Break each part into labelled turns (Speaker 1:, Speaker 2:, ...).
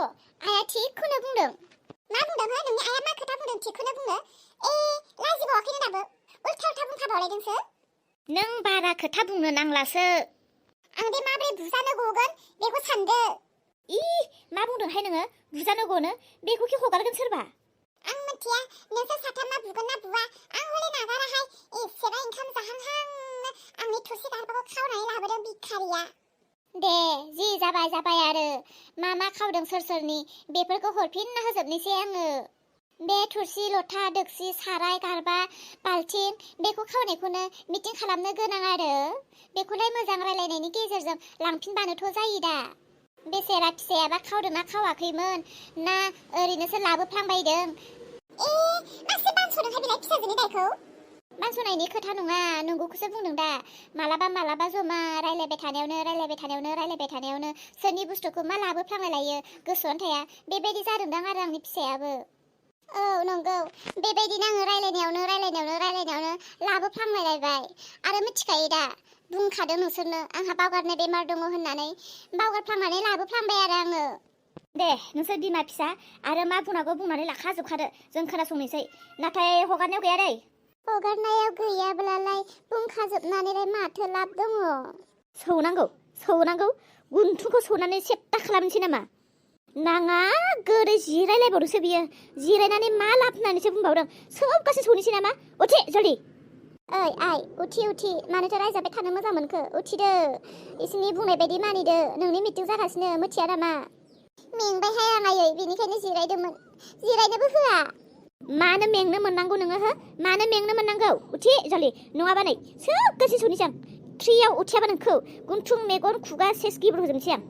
Speaker 1: आइया थिगखौनो बुंदों। मा बुंदों हो नोंनि आइया मा खोथा बुंदों थिगखौनो बुंनो। लाजिबावाखैनो दाबो उल्था उल्था बुंखाबावलायदोंसो।
Speaker 2: नों बारा खोथा बुंनो नांलासो।
Speaker 1: आं दे माब्रै बुजानो गगोन बेखौ सानदो।
Speaker 2: मा बुंदोंहाय नोङो बुजानो गनो? बेखौ कि हगारगोन सोरबा?
Speaker 1: आं मिथिया नोंसोर साथामा बुगोन ना बुवा। आं हले नागाराहाय एसेबां ओंखाम जाहांहांनो आंनि थोरसि गारबाखौ खावनानै लाबोदों भिखारिया।
Speaker 2: दे जि जाबाय आरो मा खावदों सोरनि बेफोरखौ हरफिनना होजोबनोसै आङो। बे थुरसि लथा दोक्सि साराय गारबा बाल्थिं बेखौ खावनायखौनो मिटिं खालामनो गोनां आरो बेखौलाय मोजां रायलायनायनि गेजेरजों लांफिनबानोथ' जायो दा। बेसेरा फिसायाबा खावदोंना खावाखैमोन ना ओरैनोसो लाबोफ्लांबायदों।
Speaker 1: मासे बानस'दोंहाय बिलाय फिसाजोनि दायखौ।
Speaker 2: बानस'नायनि खोथा नङा नंगौखौसो बुंदों दा। मालाबा जमा रायलायबाय थानायावनो सोरनि बुस्थुखौ मा लाबोफ्लांलाय लायो गोसोआवनो थाया। बेबायदि जादोंदां आरो आंनि फिसायाबो।
Speaker 1: औ नंगौ बेबायदिनो आङो रायलायनायावनो लाबोफ्लांलायबाय आरो मिथिखायो दा बुंखादों नोंसोरनो आंहा बावगारनाय बेमार दङ होननानै बावगारफ्लांनानै लाबोफ्लांबाय आरो आङो।
Speaker 2: दे नोंसोर बिमा फिसा आरो मा बुंनांगौ बुंनानै लाखाजोबखादो जों खोनासंनोसै। नाथाय हगारनायाव गैया दै।
Speaker 1: हगारनायाव गैयाब्लालाय बुंखाजोबनानैलाय माथो लाब दङ।
Speaker 2: सौनांगौ गुन्थुखौ सौनानै सेबथा खालामनोसै नामा? नाङा गोदै जिरायलायबावदोंसो बियो। जिरायनानै मा लाब होननानैसो बुंबावदों। सबगासो सौनोसै नामा? उथि जल्दि।
Speaker 1: ओइ आइ उथि मानोथो रायजाबाय थानो मोजां मोनखो? उथिदो इसोरनि बुंनाय बायदि मानिदो। नोंनि मिटिं जागासिनो मिथिया नामा? मेंबायहाय आं आयै बेनिखायनो जिरायदोंमोन। जिरायनोबो होआ।
Speaker 2: मानो मेंनो मोननांगौ नोङो हो? मानो मेंनो मोननांगौ? उथि जल्दि नङाबा नै सबगासो सौनोसै आं। थ्रियाव उथियाबा नोंखौ गुन्थुं मेगन खुगा सेस गिब्रु होजोबनोसै आं।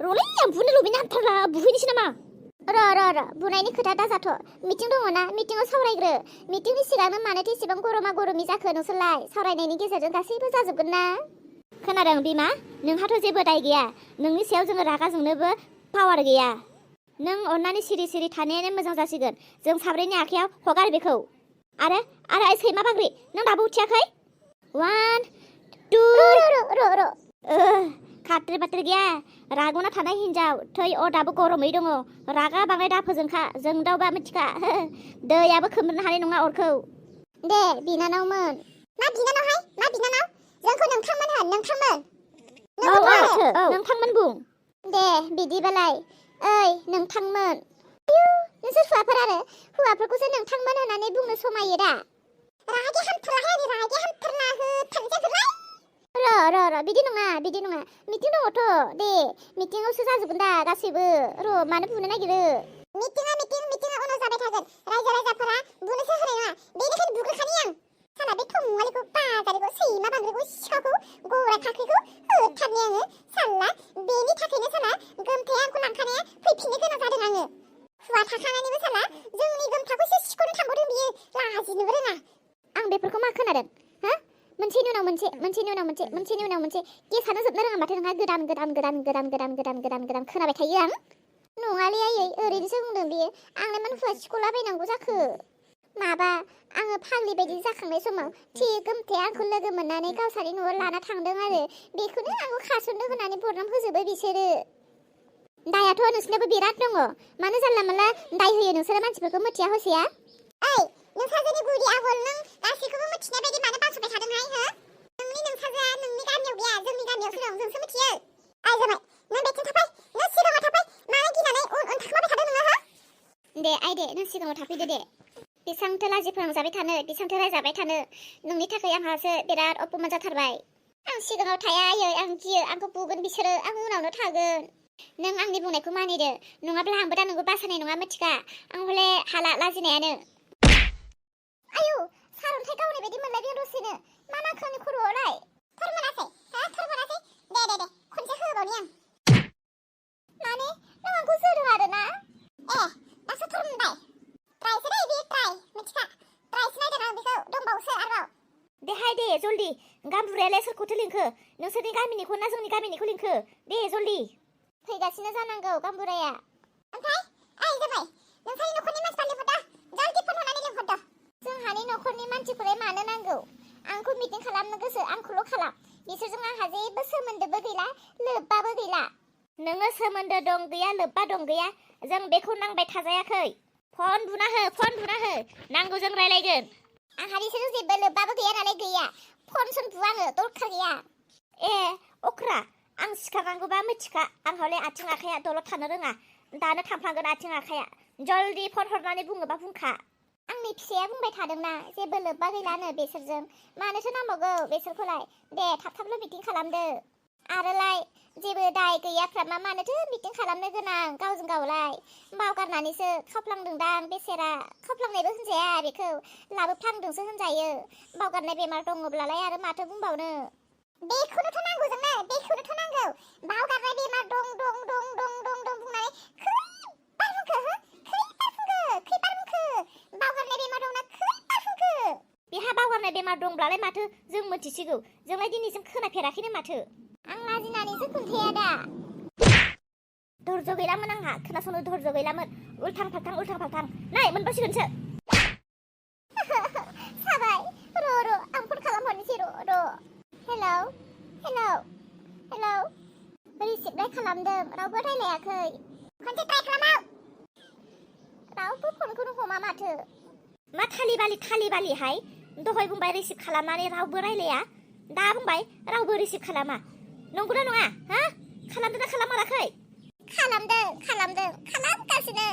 Speaker 2: रलै आं बुनो लुबैनो हामथारला बुहैनोसै नामा?
Speaker 1: र' बुनायनि खोथा दाजाथ'। मिटिं दङना मिटिंआव सावरायग्रो। मिटिंनि सिगांनो मानोथो एसेबां गरमि जाखो नोंसोरलाय? सावरायनायनि गेजेरजों गासैबो जाजोबगोन ना।
Speaker 2: खोनादों बिमा? नोंहाथ' जेबो दाय गैया। नोंनि सायाव जोङो रागा जोंनोबो पावार गैया। नों अन्नानै सिरि थानायानो मोजां जासिगोन। जों साब्रैनि आखायाव हगार बेखौ। आरो सैमा बाग्रि नों दाबो उथियाखै? 1 2
Speaker 1: र'
Speaker 2: खाथ्रि बाथ्रि गैया। रागना थानाय हिनजाव थै दाबो गरमै दङ। रागा बांनाय दाफोजोंखा जोंदावबा मिथिखा। दैयाबो खोमोरनो हानाय नङा अरखौ।
Speaker 1: दे बिनानावमोन। मा बिनानावहाय? मा बिनानाव? जोंखौ नोंथांमोन होन नोंथांमोन।
Speaker 2: नोंथांमोन बुं।
Speaker 1: दे बिदिबालाय ओइ नोंथांमोन। नोंसोर हौवाफोर आरो हौवाफोरखौसो नोंथांमोन होननानै बुंनो समायो दा। रागे हामथारला होथारनोसै र' बिदि नङा मिटिं दङथ' दे मिटिंआवसो जाजोबगोन दा गासैबो। र' मानो बुनो नागिरो? मिटिंआ उनाव जाबाय थागोन। रायजाफोरा बुनोसो होनाय नङा बेनिखायनो बुग्रोखानि आं। साला बे थमुवालिखौ बाजारिखौ सैमा बांग्रिखौ सिखावखौ गराय फाख्रिखौ होथारनि आङो। साला बेनि थाखायनो साला गोमथाया आंखौ लांखानाया फैफिननो गोनां जादों आङो। हुवा थाखानानैबो साला जोंनि गोमथाखौसो सिख'नो थांबावदों बियो। लाजिनोबो रोङा।
Speaker 2: आं बेफोरखौ मा खोनादों? हा? मोनसेनि उनाव मोनसे गेसानो जोबनो रोङा माथो नोंहा गोदान खोनाबाय थायो आं।
Speaker 1: नङालै आयै ओरैनोसो बुंदों बियो। आंलाय मानो हुवा सिख'लाबायनांगौ जाखो? माबा आङो फाग्लि बायदि जाखांनाय समाव गोमथाया आंखौ लोगो मोननानै गावसानि न'आव लाना थांदों आरो बेखौनो आंखौ खासनदों होननानै बरनाम होजोबो बिसोरो।
Speaker 2: दायाथ' नोंसिनाबो बिराद दङ। मानो जानला मोनला दाय होयो नोंसोरो मानसिफोरखौ मिथिया हसिया?
Speaker 1: ओइ नोंसाजोनि गुदि आखल नों गासैखौबो मिथिनाय बायदि मानो बांसबाय थादोंहाय हो? नोंसाजोआ नोंनि गामियाव गैया जोंनि गामियावसो दं जोंसो मिथियो। आइ जाबाय नों बेथिं थाफै। नों सिगाङाव थाफै। मानो गिनानै उन थाखोमाबाय थादों नोङो हो?
Speaker 2: दे आइदे नों सिगाङाव थाफैदो दे। बेसांथो लाजि फोनांजाबाय थानो बेसांथो रायजाबाय थानो। नोंनि थाखाय आंहासो बिराद अपमान जाथारबाय।
Speaker 1: आं सिगाङाव थाया आयै आं गियो आंखौ बुगोन बिसोरो। आं उनावनो थागोन।
Speaker 2: नों आंनि बुंनायखौ मानिदो नङाब्ला आंबो दा नोंखौ बासायनाय नङा मिथिखा। आं हले हाला लाजिनायानो।
Speaker 1: आयु सारन्थाइ गावनाय बायदि मोनलायदों दसेनो। मा नांखो आंनि खर'आवलाय? थर मोनासै? दे खनसे होबावनि आं। माने नों आंखौ जोदों आरोना? दासो थर मोनबाय। ट्रायसो दै बे ट्राय मिथिखा। ट्रायसो नायदों आं बेखौ दंबावोसो आरोबाव।
Speaker 2: देहाय दे जल्दि। गामबुरायालाय सोरखौथो लिंखो? नोंसोरनि गामिनिखौ ना जोंनि गामिनिखौ लिंखो? दे जल्दि।
Speaker 1: फैगासिनो जानांगौ गामबुराया। ओमफ्राय ओइ जाबाय नोंसानि न'खरनि मानसिफ्रा लिंहरदो। जल्दि फन हरनानै लिंहरदो। जोंहानि न'खरनि मानसिखौलाय मानो नांगौ? आंखौ मिटिं खालामनो गोसो आंखौल' खालाम। बिसोरजों आंहा जेबो सोमोन्दोबो गैला लोब्बाबो गैला।
Speaker 2: नोङो सोमोन्दो दं गैया लोब्बा दं गैया जों बेखौ नांबाय थाजायाखै फन बुना हो नांगौ जों रायलायगोन
Speaker 1: आंहा बिसोरजों जेबो लोब्बाबो गैया नालाय गैया फन सन बुवा आङो दरखार गैया
Speaker 2: ए अख्रा आं सिखारनांगौबा मिथिखा आं हले आथिं आखाइया दलद थानो रोङा दानो थांफ्लांगोन आथिं आखाइया जल्दि फन हरनानै बुङोबा बुंखा
Speaker 1: आंनि फिसाया बुंबाय थादोंना जेबो लोब्बा गैलानो बेसोरजों मानोथो नांबावगौ बेसोरखौलाय दे थाब मिटिं खालामदो आरोलाय जेबो दाय गैयाफ्रा मानोथो मिटिं खालामनो गोनां गावजों गावलाय बावगारनानैसो खावफ्लांदोंदां बेसेरा खावफ्लांनायबो होनजाया बेखौ लाबोफ्लांदोंसो होनजायो बावगारनाय बेमार दङब्लालाय आरो माथो बुंबावनो बेखौनोथ' नांगौ जोंनो बेखौनोथ' नांगौ बावगारनाय बेमार दं बुंनानै खैबार बुंखो बावगारनाय बेमार दंना खैबार बुंखो
Speaker 2: बेहा बावगारनाय बेमार दंब्लालाय माथो जों मिथिसिगौ जोंलाय दिनैसिम खोनाफेराखैनो माथो
Speaker 1: आं लाजिनानैसो खोन्थाया दा
Speaker 2: धर्ज गैलामोन आंहा खोनासंनो धर्ज गैलामोन उल्थां फाल्थां नै मोनबासिगोनसो
Speaker 1: साबाय र' आं फन खालामहरनोसै र' हेलौ रिसिभलाय खालामदों रावबो रायलायाखै खनसे ट्राइ खालामाव रावबो फनखौनो हमा माथो
Speaker 2: मा थालिबालिहाय दहाय बुंबाय रिसिभ खालामनानै रावबो रायलाया दा बुंबाय रावबो रिसिभ खालामा नंगौना नङा हा खालामदोंना खालामाराखै
Speaker 1: खालामदों खालामगासिनो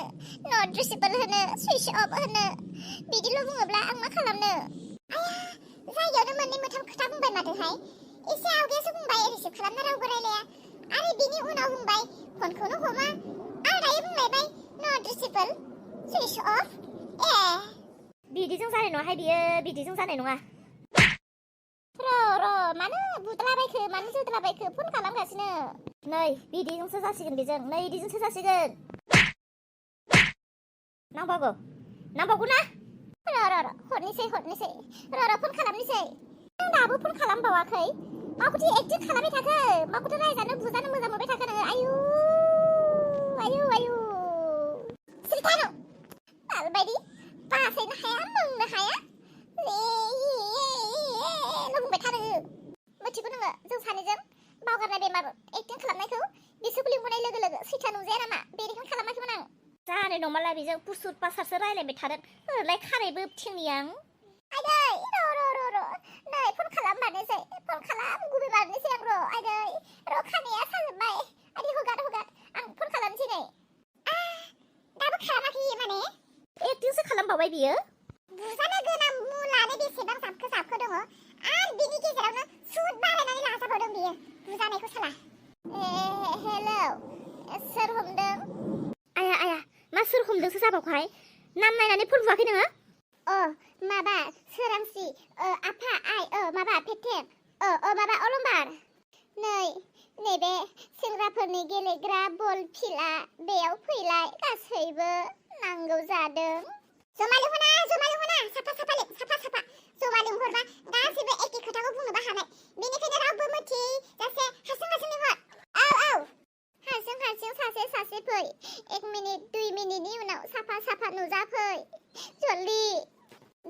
Speaker 1: नट रिसिभेबल होनो सुइच अफ होनो बिदिल' बुङोब्ला आं मा खालामनो जायगायावनो मोननै मोनथाम खोथा बुंबाय माथोहाय एसे आवगायावसो बुंबाय रिसिभ खालामना रावबो रायलाया आरो बिनि उनाव बुंबाय फनखौनो हमा आरो दायो बुंलायबाय नट रिसिभेबल सुइच अफ
Speaker 2: बिदिजों जानाय नङाहाय बियो बिदिजों जानाय नङा
Speaker 1: र' मानो बुदलाबायखो मानो जोदलाबायखो फन खालामगासिनो
Speaker 2: नै बिदिजोंसो जासिगोन बेजों नै बिदिजोंसो जासिगोन नांबावगौ ना
Speaker 1: र' हरनोसै र' फन खालामनोसै नों दाबो फन खालामबावाखै माखौथो एक्टिं खालामबाय थाखो माखौथो रायजानो बुजानो मोजां मोनबाय थाखो नोङो आयु सिरिथानो माबायदि बासायनो हाया मोननो हाया बुंबाय था नोङो मिथिगौ नोङो जों सानैजों बावगारनाय बेमार एक्टिं खालामनायखौ बिसोरखौ लिंहरनाय लोगो सैथा नुजाया नामा बेनिखायनो खालामाखैमोन आं
Speaker 2: जानाय नङाला बेजों पुसुर पासारसो रायलायबाय थादों ओरैलाय खारैबो थिंनि आं
Speaker 1: आइदै र' नै फन खालामबानोसै फन खालाम गुबै बारनोसै आं आइदै र' खानाया साजोब्बाय आइदै हगार आं फन खालामनोसै नै दाबो खालामाखै माने
Speaker 2: एक्टिंसो खालामबावबाय बियो
Speaker 1: बुजानो गोनां मुलानो बेसेबां जाबखो दङ आरो बिनि गेजेरावनो सुद बारायनानै लाजाबावदों बियो बुजानायखौ साला हेलौ सोर हमदों
Speaker 2: आया मा सोर हमदोंसो जाबावखाय नाम नायनानै फन बुआखै नोङो
Speaker 1: माबा सोरांसि आफा आइ माबा फेथें माबा अलंबार नैबे सेंग्राफोरनि गेलेग्रा बल फिला बेयाव फैलाय गासैबो नांगौ जादों जमा लिंहरा साफा जमा लिंहरबा गासैबो एखे खोथाखौ बुंनोबो हानाय बेनिखायनो रावबो मिथियै जासे हारसिं लिंहर औ हारसिं सासे फै 1 मिनिट 2 मिनिटनि उनाव साफा नुजाफै जल्दी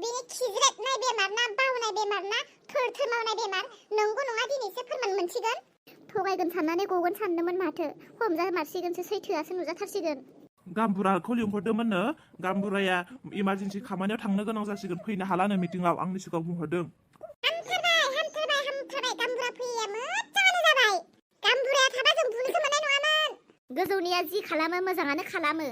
Speaker 1: बिनि खिज्रेटनाय बेमार ना बावनाय बेमार ना थोर मावनाय बेमार नंगौ नङा दिनैसो फोरमान मोनसिगोन थगायगोन साननानै गगोन सानदोंमोन माथो हमजामारसिगोनसो सैथोआसो नुजाथारसिगोन
Speaker 3: गाम्बुराखौ लिंहरदोंमोननो गाम्बुराया इमारजेन्सि खामानियाव थांनो गोनां जासिगोन फैनो हालानो मिटिंआव आंनि सिगाङाव बुंहरदों
Speaker 1: हामथारबाय गाम्बुरा फैया मोजाङानो जाबाय गाम्बुराया थाबा जों बुनोसो मोननाय नङामोन
Speaker 2: गोजौनिया जि खालामो मोजाङानो खालामो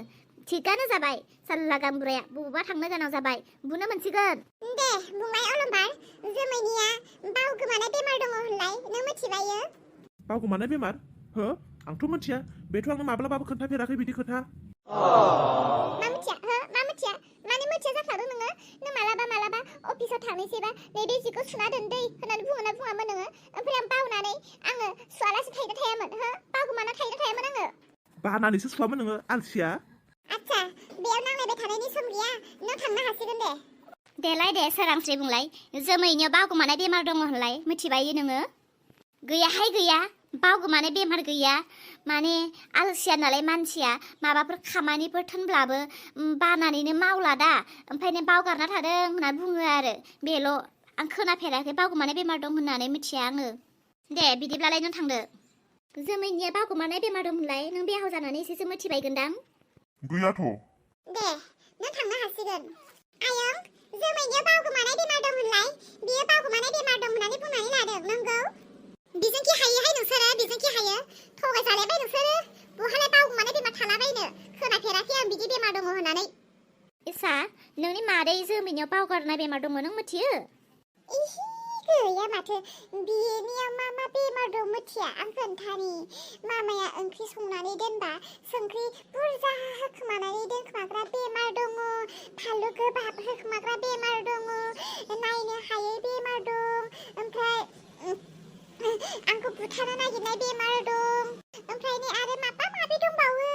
Speaker 2: थिगानो जाबाय साल्ला गाम्बुराया बबेबा थांनो गोनां जाबाय बुनो मोनसिगोन
Speaker 1: दे बुंनाय अलंबार जोमैनिया बावगोमानाय बेमार दङ होनलाय नों मिथिबायो
Speaker 3: बावगोमानाय बेमार हो आंथ' मिथिया बेथ' आंनो माब्लाबाबो खोन्थाफेराखै बिदि खोथा
Speaker 1: मा मिथिया माने मिथिया जाफ्लादों नों मालाबा अफिसाव थांनोसैबा नैबे जिखौ सुना दोन दै होननानै बुङोना बुङामोन नोङो ओमफ्राय आं बावनानै आङो सुवालासे थायामोन बावगोमाना थायामोन आङो
Speaker 3: बानानैसो सुवामोन नोङो आलसिया
Speaker 1: आच्छा बेयाव नांलायबाय थानायनि सम गैया नों थांनो हासिगोन दे
Speaker 2: देलाय दे सोरांस्रि बुंलाय जोमैनियाव बावगोमानाय बेमार दङ होनलाय मिथिबायो नोङो गैयाहाय गैया बावगोमानाय बेमार गैया माने आलसिया नालाय मानसिया माबाफोर खामानिफोर थोनब्लाबो बानानैनो मावला दा ओमफ्रायनो बावगारना थादों होनना बुङो आरो बेल' आं खोनाफेराखै बावगोमानाय बेमार दं होननानै मिथिया आङो दे बिदिब्लालाय नों थांदो जोमैनिया बावगोमानाय बेमार दंमोनलाय नों बेहाव जानानै एसेसो मिथिबायगोनदां
Speaker 4: गैयाथ'
Speaker 1: दे नों थांनो हासिगोन आयं जोमैनियाव बावगोमानाय बेमार दं होनलाय बियो बावगोमानाय बेमार दं होननानै बुंनानै लादों नंगौ बिजोंखि हायोहाय नोंसोरो बिजोंखि हायो थगायजालायबाय नोंसोरो बहालाय बावगोमानाय बेमार थालाबायनो खोनाफेराखै आं बिदि बेमार दङ होननानै
Speaker 2: इसा नोंनि मादै जोमैनियाव बावगारनाय बेमार दङ नों मिथियो
Speaker 1: इहि गैया माथो बिनियाव मा बेमार दं मिथिया आं खोन्थानि मामाया ओंख्रि संनानै दोनबा संख्रि बुरजा होखोमानानै दोनखोमाग्रा बेमार दङ फानलु गोबाब होखोमाग्रा बेमार दङ नायनो हायै बेमार दं ओमफ्राय आंखौ बुथारनो नागिरनाय बेमार दं ओमफ्राय नै आरो माबा माबि दंबावो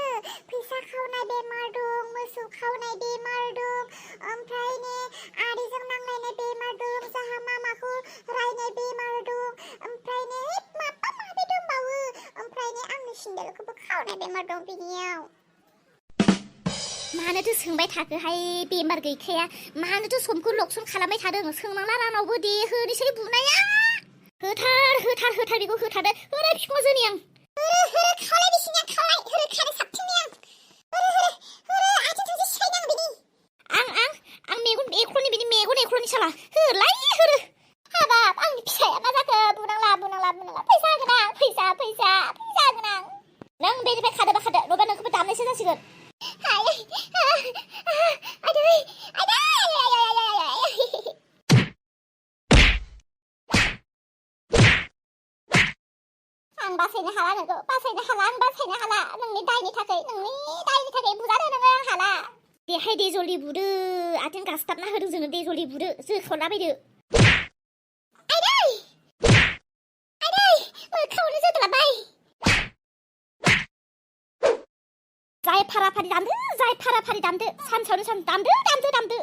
Speaker 1: फैसा खावनाय बेमार दं मोसौ खावनाय बेमार दं ओमफ्राय नै आरिजों नांलायनाय बेमार दं जाहा मामाखौ रायनाय बेमार दं ओमफ्राय नै माबा माबि दंबावो ओमफ्राय नै आंनि सिन्देलखौबो खावनाय बेमार दं बिनियाव
Speaker 2: मानोथो सोंबाय थाखोहाय बेमार गैखाया मानोथो समखौ लकसन खालामबाय थादों सोंनांला रानावबो दे होनोसै बुनाया होथार बेखौ होथारदो होरै बिखुङाव जोनि आं
Speaker 1: होरै खावलाय बिसिनिया खावलाय होरै खानो साबसिननि आं होरै आथिं थोंसे सिखायनां बिनि
Speaker 2: आं मेगन एख्र'नि बिनि मेगन एख्र'नि साला होलाय होरो
Speaker 1: हाबाब आंनि फिसाया मा जाखो बुनांला फैसा गोनां
Speaker 2: नों बेनिफ्राय खादोबा खादो नङाबा नोंखौबो दामनायसो जासिगोन
Speaker 1: आं बासायनो हाला नोंखौ आं बासायनो हाला नोंनि दायनि थाखाय बुजादो नोङो आं हाला
Speaker 2: देहाय देजलि बुदो आथिं गासथाबना होदों जोङो देजलि बुदो जोखावलाबायदो
Speaker 1: आदै मोखाङावनो जोदलाबाय
Speaker 2: जाय फाराफारि दामदो सानसेयावनो दामदो